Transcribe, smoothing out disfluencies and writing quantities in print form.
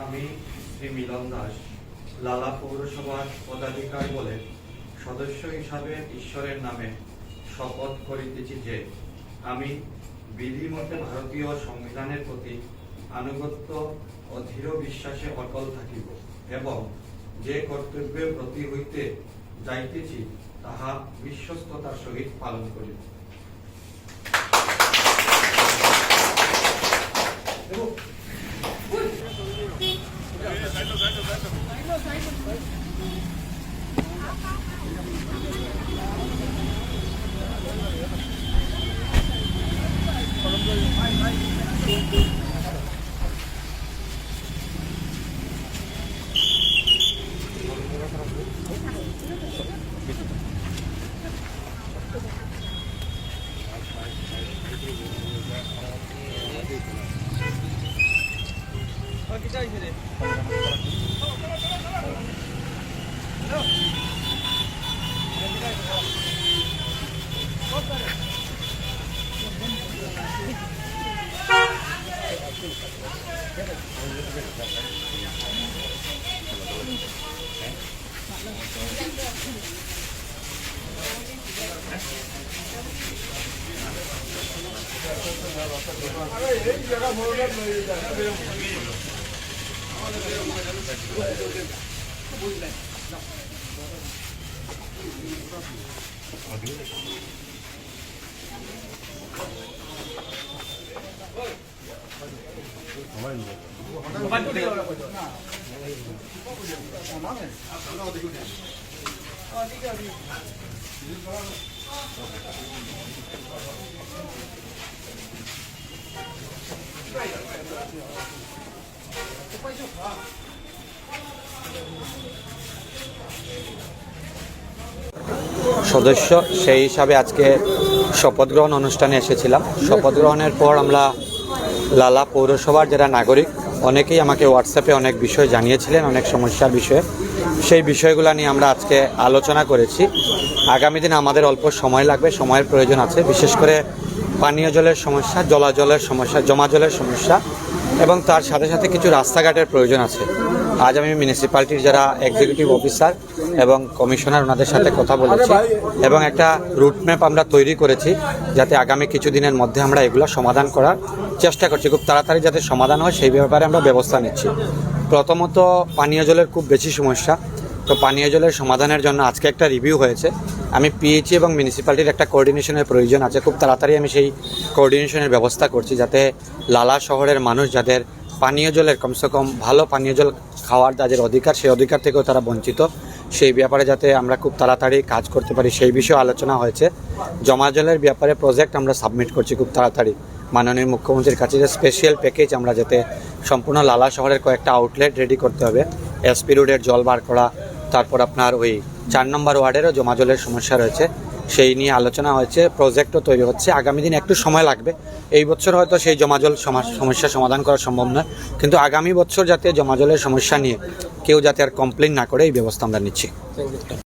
আমি শ্রী মিলন দাস লালা পৌরসভার পদাধিকারী বলে সদস্য হিসাবে ঈশ্বরের নামে শপথ করিতেছি যে আমি বিধিমতে ভারতীয় সংবিধানের প্রতি আনুগত্য ও দৃঢ় বিশ্বাসে অটল থাকিব এবং যে কর্তব্যের প্রতি হইতে যাইতেছি তাহা বিশ্বস্ততার সহিত পালন করিব। সদস্য সেই হিসাবে আজকে শপথ গ্রহণ অনুষ্ঠানে এসেছিলাম। শপথ গ্রহণের পর আমরা লালা পৌরসভার যারা নাগরিক অনেকেই আমাকে হোয়াটসঅ্যাপে অনেক বিষয় জানিয়েছিলেন, অনেক সমস্যার বিষয়ে। সেই বিষয়গুলো নিয়ে আমরা আজকে আলোচনা করেছি। আগামী দিনে আমাদের অল্প সময় লাগবে, সময়ের প্রয়োজন আছে, বিশেষ করে পানীয় জলের সমস্যা, জলাজলের সমস্যা, জমা জলের সমস্যা এবং তার সাথে সাথে কিছু রাস্তাঘাটের প্রয়োজন আছে। আজ আমি মিউনিসিপ্যালিটির যারা এক্সিকিউটিভ অফিসার এবং কমিশনার ওনাদের সাথে কথা বলেছি এবং একটা রুটম্যাপ আমরা তৈরি করেছি যাতে আগামী কিছুদিনের মধ্যে আমরা এগুলো সমাধান করার চেষ্টা করছি। খুব তাড়াতাড়ি যাতে সমাধান হয় সেই ব্যাপারে আমরা ব্যবস্থা নিচ্ছি। প্রথমত পানীয় জলের খুব বেশি সমস্যা, তো পানীয় জলের সমাধানের জন্য আজকে একটা রিভিউ হয়েছে। আমি পিএইচই এবং মিউনিসিপ্যালিটির একটা কোঅর্ডিনেশনের প্রয়োজন আছে। খুব তাড়াতাড়ি আমি সেই কোঅর্ডিনেশনের ব্যবস্থা করছি যাতে লালা শহরের মানুষ যাদের পানীয় জলের কমসে কম ভালো পানীয় জল খাওয়ার যাদের অধিকার, সেই অধিকার থেকেও তারা বঞ্চিত, সেই ব্যাপারে যাতে আমরা খুব তাড়াতাড়ি কাজ করতে পারি সেই বিষয়ে আলোচনা হয়েছে। জমা জলের ব্যাপারে প্রজেক্ট আমরা সাবমিট করছি খুব তাড়াতাড়ি মাননীয় মুখ্যমন্ত্রীর কাছে, যে স্পেশাল প্যাকেজ আমরা যাতে সম্পূর্ণ লালা শহরের কয়েকটা আউটলেট রেডি করতে হবে, এসপি রোডের জল বার করা, তারপর আপনার ওই 4 নম্বর ওয়ার্ডেরও জমা জলের সমস্যা রয়েছে, সেই নিয়ে আলোচনা হয়েছে। প্রজেক্টও তৈরি হচ্ছে, আগামী দিন একটু সময় লাগবে। এই বছর হয়তো সেই জমা জল সমস্যা সমাধান করা সম্ভব নয়, কিন্তু আগামী বছর যাতে জমা জলের সমস্যা নিয়ে কেউ যাতে আর কমপ্লেন না করে এই ব্যবস্থা আমরা নিচ্ছি।